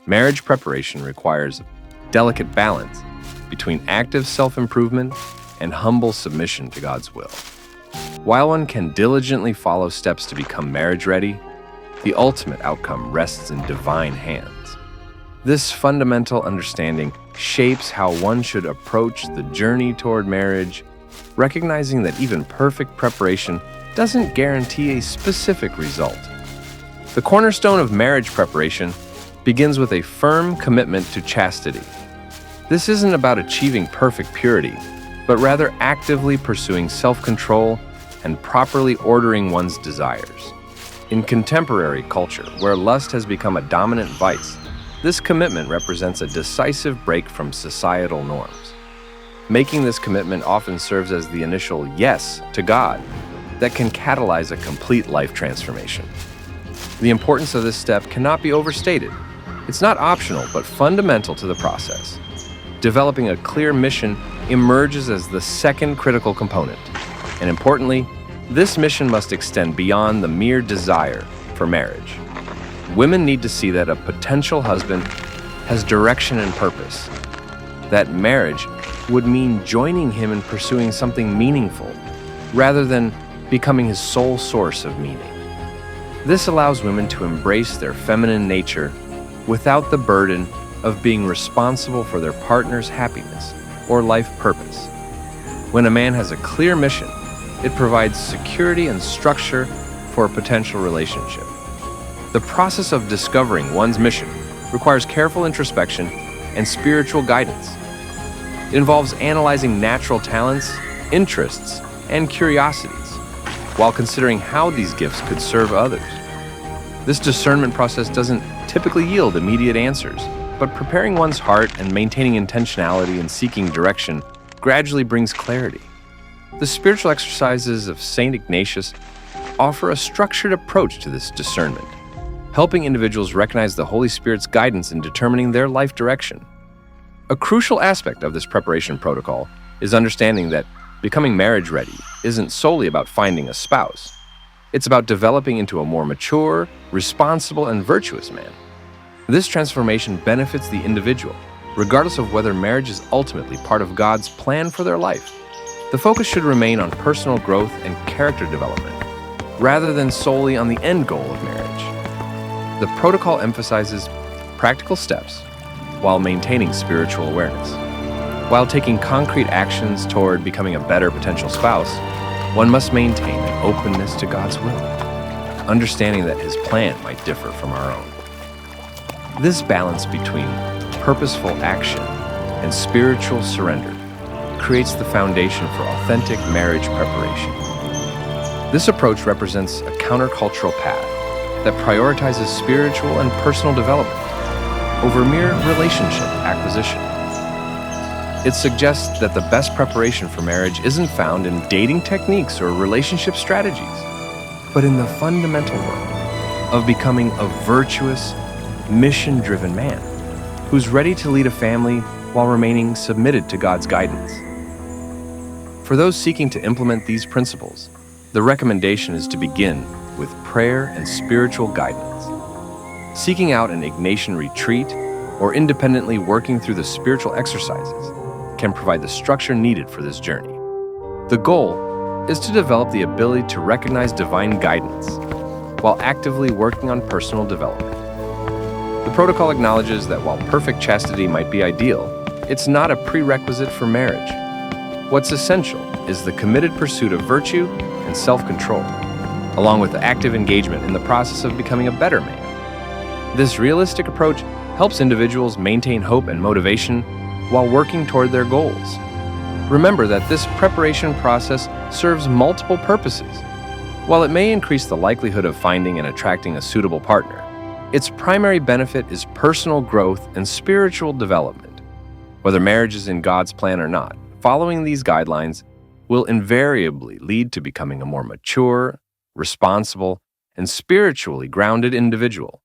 Marriage preparation requires delicate balance between active self-improvement and humble submission to God's will. While one can diligently follow steps to become marriage-ready, the ultimate outcome rests in divine hands. This fundamental understanding shapes how one should approach the journey toward marriage, recognizing that even perfect preparation doesn't guarantee a specific result. The cornerstone of marriage preparation begins with a firm commitment to chastity. This isn't about achieving perfect purity, but rather actively pursuing self-control and properly ordering one's desires. In contemporary culture, where lust has become a dominant vice, this commitment represents a decisive break from societal norms. Making this commitment often serves as the initial yes to God that can catalyze a complete life transformation. The importance of this step cannot be overstated. It's not optional, but fundamental to the process. Developing a clear mission emerges as the second critical component. And importantly, this mission must extend beyond the mere desire for marriage. Women need to see that a potential husband has direction and purpose, that marriage would mean joining him in pursuing something meaningful, rather than becoming his sole source of meaning. This allows women to embrace their feminine nature without the burden of being responsible for their partner's happiness or life purpose. When a man has a clear mission, it provides security and structure for a potential relationship. The process of discovering one's mission requires careful introspection and spiritual guidance. It involves analyzing natural talents, interests, and curiosities, while considering how these gifts could serve others. This discernment process doesn't typically yield immediate answers, but preparing one's heart and maintaining intentionality and seeking direction gradually brings clarity. The spiritual exercises of St. Ignatius offer a structured approach to this discernment, helping individuals recognize the Holy Spirit's guidance in determining their life direction. A crucial aspect of this preparation protocol is understanding that becoming marriage-ready isn't solely about finding a spouse. It's about developing into a more mature, responsible, and virtuous man. This transformation benefits the individual, regardless of whether marriage is ultimately part of God's plan for their life. The focus should remain on personal growth and character development, rather than solely on the end goal of marriage. The protocol emphasizes practical steps while maintaining spiritual awareness. While taking concrete actions toward becoming a better potential spouse, one must maintain an openness to God's will, understanding that His plan might differ from our own. This balance between purposeful action and spiritual surrender creates the foundation for authentic marriage preparation. This approach represents a countercultural path that prioritizes spiritual and personal development over mere relationship acquisition. It suggests that the best preparation for marriage isn't found in dating techniques or relationship strategies, but in the fundamental work of becoming a virtuous, mission-driven man who's ready to lead a family while remaining submitted to God's guidance. For those seeking to implement these principles, the recommendation is to begin with prayer and spiritual guidance. Seeking out an Ignatian retreat or independently working through the spiritual exercises can provide the structure needed for this journey. The goal is to develop the ability to recognize divine guidance while actively working on personal development. The protocol acknowledges that while perfect chastity might be ideal, it's not a prerequisite for marriage. What's essential is the committed pursuit of virtue and self-control, along with the active engagement in the process of becoming a better man. This realistic approach helps individuals maintain hope and motivation while working toward their goals. Remember that this preparation process serves multiple purposes. While it may increase the likelihood of finding and attracting a suitable partner, its primary benefit is personal growth and spiritual development. Whether marriage is in God's plan or not, following these guidelines will invariably lead to becoming a more mature, responsible, and spiritually grounded individual.